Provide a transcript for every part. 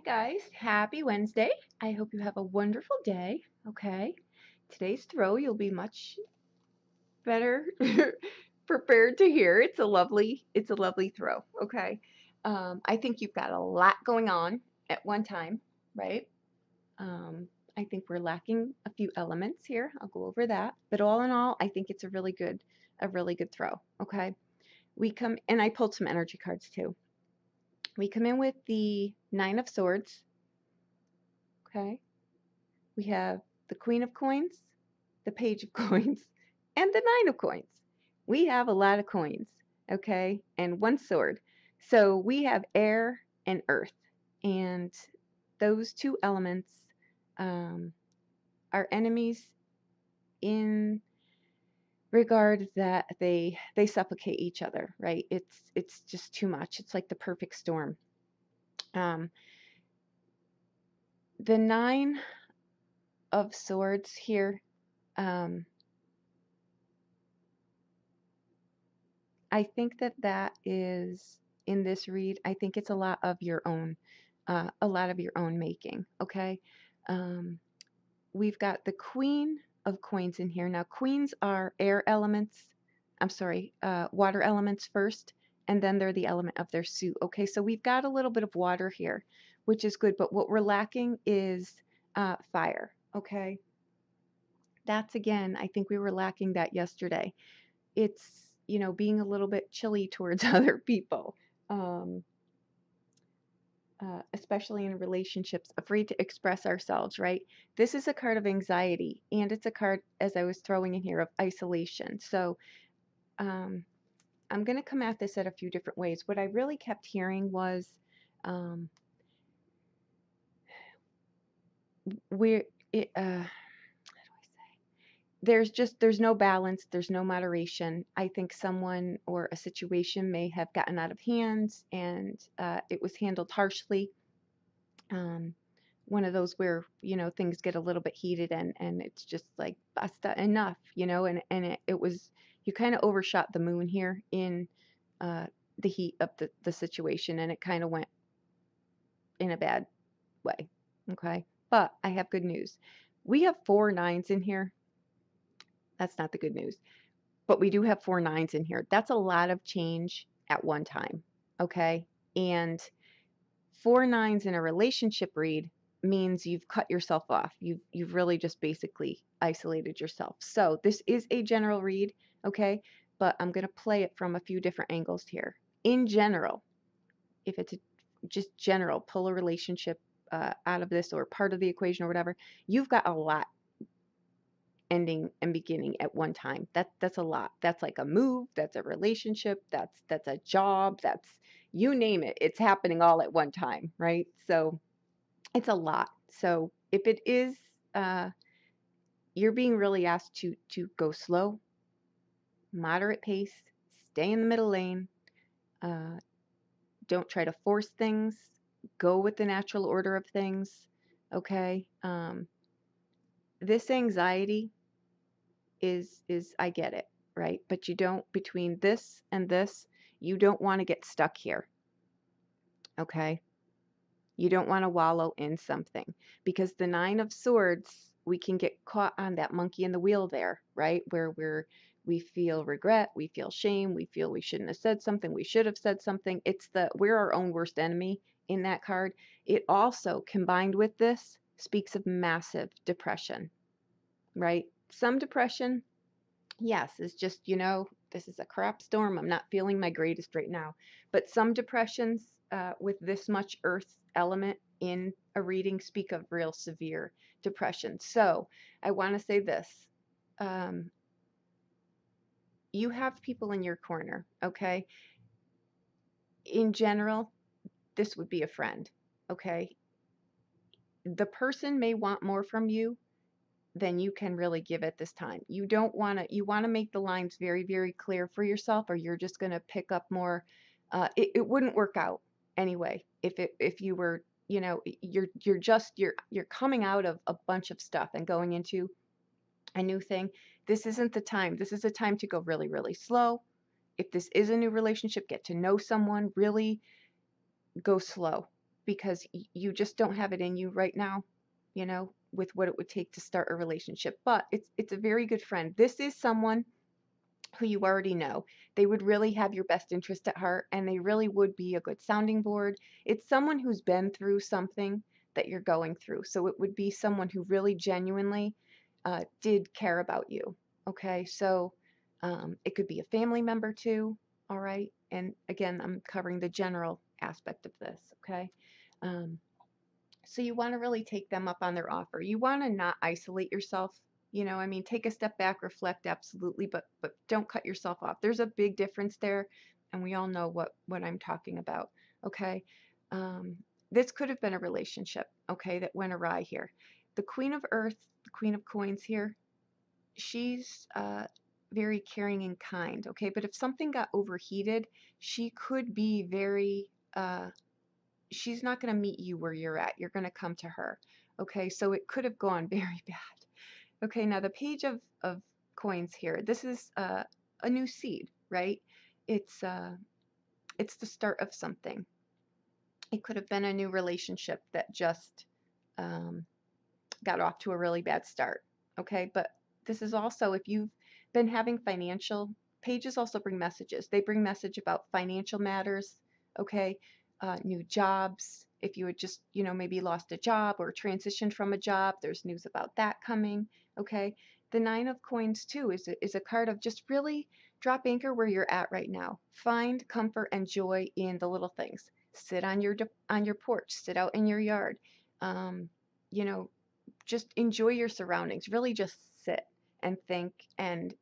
guys, happy Wednesday. I hope you have a wonderful day. Okay, today's throw you'll be much better prepared to hear. It's a lovely throw. Okay, I think you've got a lot going on at one time, right? Um, I think we're lacking a few elements here. I'll go over that, but all in all, I think it's a really good throw. Okay, we come and I pulled some energy cards too. We come in with the Nine of Swords. Okay. We have the Queen of Coins, the Page of Coins, and the Nine of Coins. We have a lot of coins, okay, and one sword. So we have air and earth, and those two elements are enemies in regard that they suffocate each other, right? It's just too much. It's like the perfect storm. The Nine of Swords here, I think that is in this read. I think it's a lot of your own making. Okay, we've got the Queen of Coins in here. Now, queens are air elements. I'm sorry, water elements first, and then they're the element of their suit. Okay, so we've got a little bit of water here, which is good. But what we're lacking is fire. Okay, that's again. I think we were lacking that yesterday. It's being a little bit chilly towards other people, especially in relationships, afraid to express ourselves, right? This is a card of anxiety, and it's a card, as I was throwing in here, of isolation. So I'm going to come at this at a few different ways. What I really kept hearing was we're it, there's no balance, there's no moderation. I think someone or a situation may have gotten out of hand, and it was handled harshly. One of those where things get a little bit heated, and it's just like basta, enough, and it was, you kind of overshot the moon here in the heat of the situation, and it kind of went in a bad way. Okay, but I have good news. We have 4 nines in here. That's not the good news. But we do have 4 nines in here. That's a lot of change at one time. Okay. And 4 nines in a relationship read means you've cut yourself off. You've really just basically isolated yourself. So this is a general read. Okay. But I'm going to play it from a few different angles here. In general, if it's just general, pull a relationship out of this, or part of the equation, or whatever, you've got a lot ending and beginning at one time. That's a lot. That's like a move, that's a relationship, that's a job, that's, you name it, it's happening all at one time, right? So it's a lot. So if it is you're being really asked to go slow, moderate pace, stay in the middle lane, don't try to force things, go with the natural order of things. Okay. This anxiety is I get it, right? But you don't, between this and this, you don't want to get stuck here. Okay? You don't want to wallow in something, because the Nine of Swords, we can get caught on that monkey in the wheel there, right? Where we feel regret, we feel shame, we feel we shouldn't have said something, we should have said something. We're our own worst enemy in that card. It also, combined with this, speaks of massive depression, right? Some depression, yes, is just, this is a crap storm. I'm not feeling my greatest right now. But some depressions with this much earth element in a reading speak of real severe depression. So I want to say this. You have people in your corner, okay? In general, this would be a friend, okay? The person may want more from you than you can really give at this time. You want to make the lines very, very clear for yourself, or you're just going to pick up more. It wouldn't work out anyway if you were, you're coming out of a bunch of stuff and going into a new thing. This isn't the time. This is a time to go really, really slow. If this is a new relationship, get to know someone, really go slow. because you just don't have it in you right now, you know, with what it would take to start a relationship. But it's a very good friend. This is someone who you already know. They would really have your best interest at heart, and they really would be a good sounding board. It's someone who's been through something that you're going through. So it would be someone who really genuinely did care about you. Okay, so it could be a family member too. All right, and again, I'm covering the general aspect of this. Okay. Um, so you want to really take them up on their offer. You want to not isolate yourself. You know, I mean, take a step back, reflect, absolutely, but don't cut yourself off. There's a big difference there, and we all know what I'm talking about. Okay, um, this could have been a relationship. Okay, that went awry here. The Queen of Earth, the Queen of Coins here. She's very caring and kind. Okay, but if something got overheated, she could be very she's not going to meet you where you're at. You're going to come to her. Okay, so it could have gone very bad. Okay, now the Page of Coins here. This is a new seed, right? It's the start of something. It could have been a new relationship that just um, got off to a really bad start. Okay, but this is also if you've been having financial pages also bring messages. They bring message about financial matters. Okay, new jobs. If you had just, you know, maybe lost a job or transitioned from a job, there's news about that coming. Okay, the Nine of Coins too is a card of just really drop anchor where you're at right now. Find comfort and joy in the little things. Sit on your porch. Sit out in your yard. You know, just enjoy your surroundings. Really just sit and think and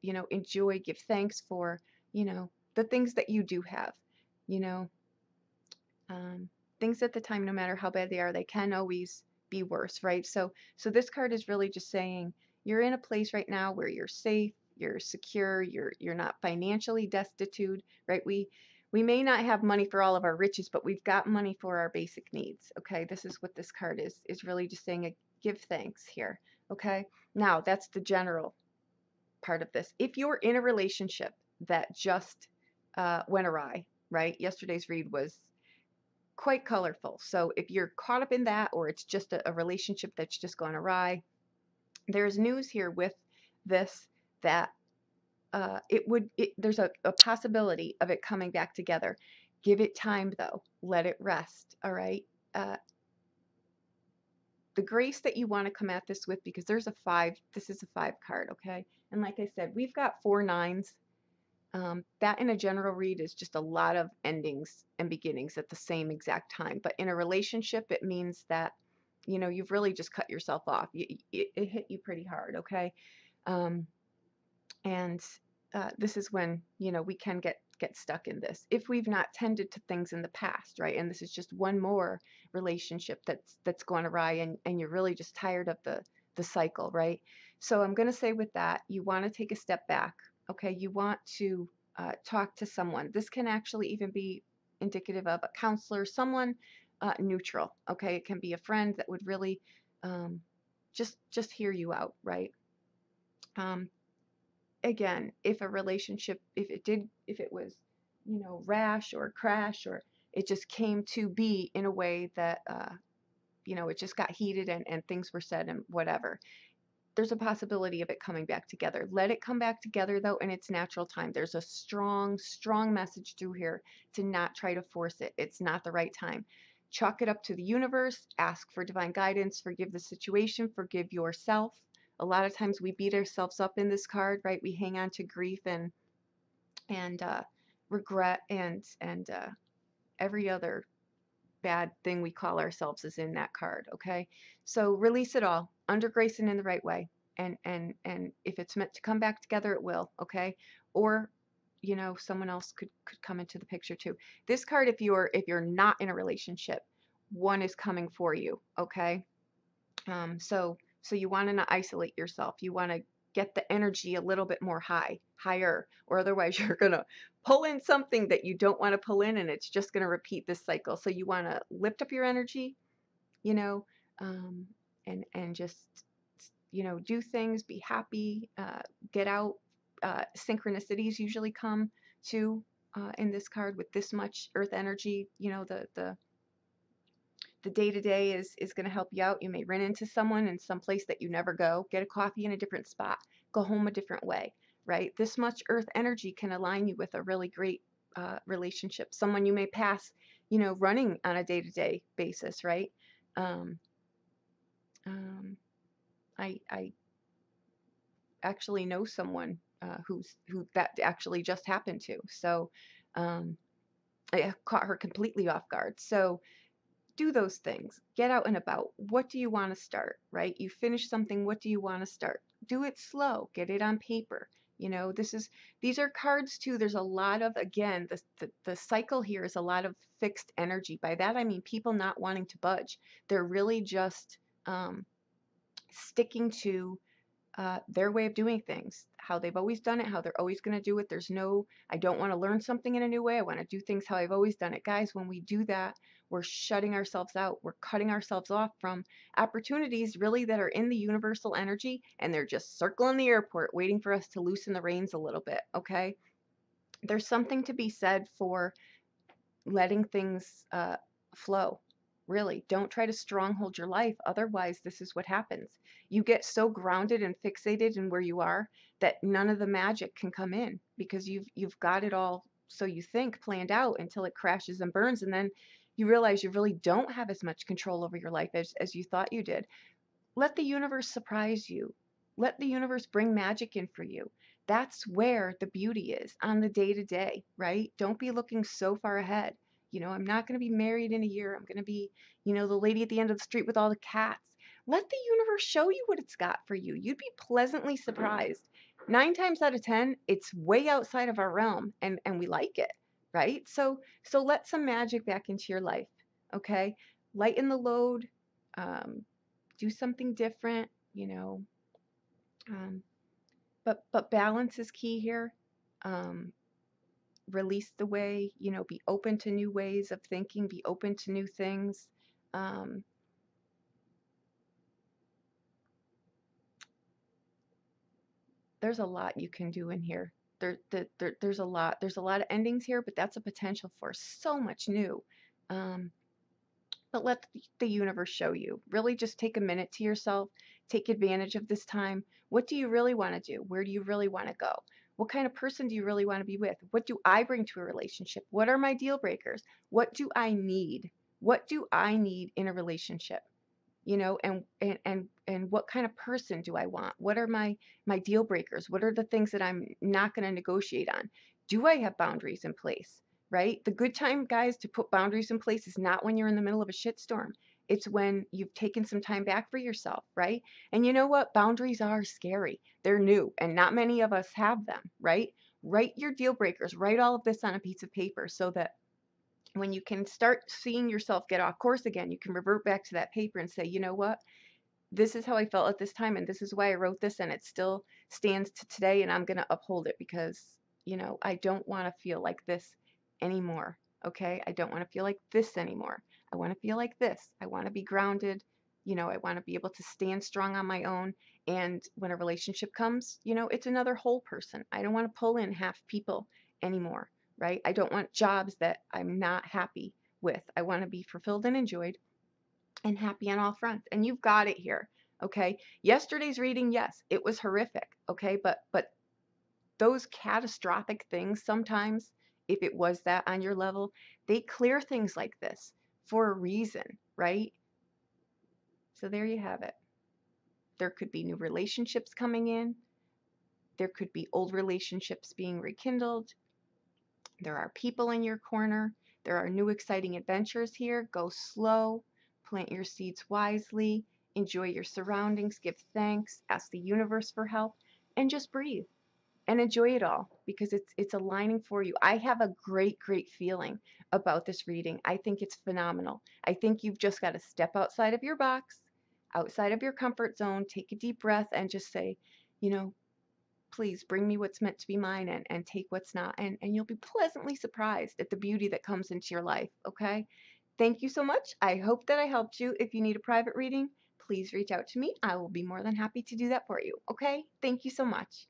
you know, enjoy, give thanks for, you know, the things that you do have, you know. um, Things at the time, no matter how bad they are, they can always be worse, right? So this card is really just saying you're in a place right now where you're safe, you're secure, you're not financially destitute, right? We may not have money for all of our riches, but we've got money for our basic needs. Okay, this is what this card is really just saying, give thanks here. Okay, now that's the general part of this. If you're in a relationship that just went awry, right? Yesterday's read was quite colorful. So if you're caught up in that, or it's just a relationship that's just gone awry, there's news here with this that there's a possibility of it coming back together. Give it time though. Let it rest. All right. The grace that you want to come at this with, because there's a 5. This is a 5 card. Okay. And like I said, we've got 4 nines. That in a general read is just a lot of endings and beginnings at the same exact time. But in a relationship, it means that, you know, you've really just cut yourself off. It hit you pretty hard, okay? Um, and this is when, you know, we can get stuck in this if we've not tended to things in the past, right? And this is just one more relationship that's gone awry, and you're really just tired of the cycle, right? So I'm going to say with that, you want to take a step back. Okay, you want to talk to someone. This can actually even be indicative of a counselor, someone neutral. Okay, it can be a friend that would really um, just hear you out, right? Um, Again, if a relationship, if it was, you know, rash or crash, or it just came to be in a way that, you know, it just got heated and things were said and whatever, there's a possibility of it coming back together. Let it come back together though in its natural time. There's a strong, strong message through here to not try to force it. It's not the right time. Chalk it up to the universe, ask for divine guidance, forgive the situation, forgive yourself. A lot of times we beat ourselves up in this card, right? We hang on to grief and regret and every other bad thing we call ourselves is in that card. Okay, so release it all under grace and in the right way, and if it's meant to come back together, it will. Okay, or you know, someone else could come into the picture too. This card, if you're not in a relationship, one is coming for you. Okay, so you want to not isolate yourself. You want to get the energy a little bit more higher, or otherwise you're going to pull in something that you don't want to pull in, and it's just going to repeat this cycle. So you want to lift up your energy, you know, um, and just, you know, do things, be happy, get out. Synchronicities usually come to in this card with this much earth energy, you know, the The day-to-day is going to help you out. You may run into someone in some place that you never go. Get a coffee in a different spot. Go home a different way, right? This much earth energy can align you with a really great relationship. Someone you may pass, running on a day-to-day basis, right? Um, I actually know someone who that actually just happened to. So I caught her completely off guard. So do those things. Get out and about. What do you want to start, right? You finish something, what do you want to start? Do it slow. Get it on paper. These are cards too. There's a lot of, again, the cycle here is a lot of fixed energy. By that I mean people not wanting to budge. They're really just sticking to their way of doing things, how they've always done it, how they're always going to do it. There's no, I don't want to learn something in a new way. I want to do things how I've always done it. Guys, when we do that, we're shutting ourselves out. We're cutting ourselves off from opportunities really that are in the universal energy, and they're just circling the airport waiting for us to loosen the reins a little bit, okay? There's something to be said for letting things flow. Really, don't try to stronghold your life. Otherwise, this is what happens. You get so grounded and fixated in where you are that none of the magic can come in because you've got it all, so you think, planned out until it crashes and burns, and then you realize you really don't have as much control over your life as you thought you did. Let the universe surprise you. Let the universe bring magic in for you. That's where the beauty is, on the day to day, right? Don't be looking so far ahead. I'm not going to be married in a year. I'm going to be, the lady at the end of the street with all the cats. Let the universe show you what it's got for you. You'd be pleasantly surprised. 9 times out of 10, it's way outside of our realm, and we like it, right? So let some magic back into your life, okay? Lighten the load. Do something different, um, but balance is key here. Release the way, be open to new ways of thinking, be open to new things. There's a lot you can do in here. There's a lot. There's a lot of endings here, but that's a potential for so much new. But let the universe show you. Really just take a minute to yourself. Take advantage of this time. What do you really want to do? Where do you really want to go? What kind of person do you really want to be with? What do I bring to a relationship? What are my deal breakers? What do I need? What do I need in a relationship? And what kind of person do I want? What are my deal breakers? What are the things that I'm not going to negotiate on? Do I have boundaries in place? Right? The good time, guys, to put boundaries in place is not when you're in the middle of a shitstorm. It's when you've taken some time back for yourself, right? And you know what? Boundaries are scary. They're new, and not many of us have them, right? Write your deal breakers. Write all of this on a piece of paper so that when you can start seeing yourself get off course again, you can revert back to that paper and say, you know what? This is how I felt at this time, and this is why I wrote this, and it still stands to today, and I'm going to uphold it because, I don't want to feel like this anymore. Okay? I don't want to feel like this anymore. I want to feel like this. I want to be grounded. I want to be able to stand strong on my own. And when a relationship comes, it's another whole person. I don't want to pull in half people anymore, right? I don't want jobs that I'm not happy with. I want to be fulfilled and enjoyed and happy on all fronts. And you've got it here. Okay? Yesterday's reading, yes, it was horrific. Okay? But those catastrophic things sometimes, if it was that on your level, they clear things like this for a reason, right? So there you have it. There could be new relationships coming in. There could be old relationships being rekindled. There are people in your corner. There are new exciting adventures here. Go slow. Plant your seeds wisely. Enjoy your surroundings. Give thanks. Ask the universe for help. And just breathe. And enjoy it all because it's aligning for you. I have a great feeling about this reading. I think it's phenomenal. I think you've just got to step outside of your box, outside of your comfort zone, take a deep breath and just say, please bring me what's meant to be mine and take what's not. And you'll be pleasantly surprised at the beauty that comes into your life, okay? Thank you so much. I hope that I helped you. If you need a private reading, please reach out to me. I will be more than happy to do that for you, okay? Thank you so much.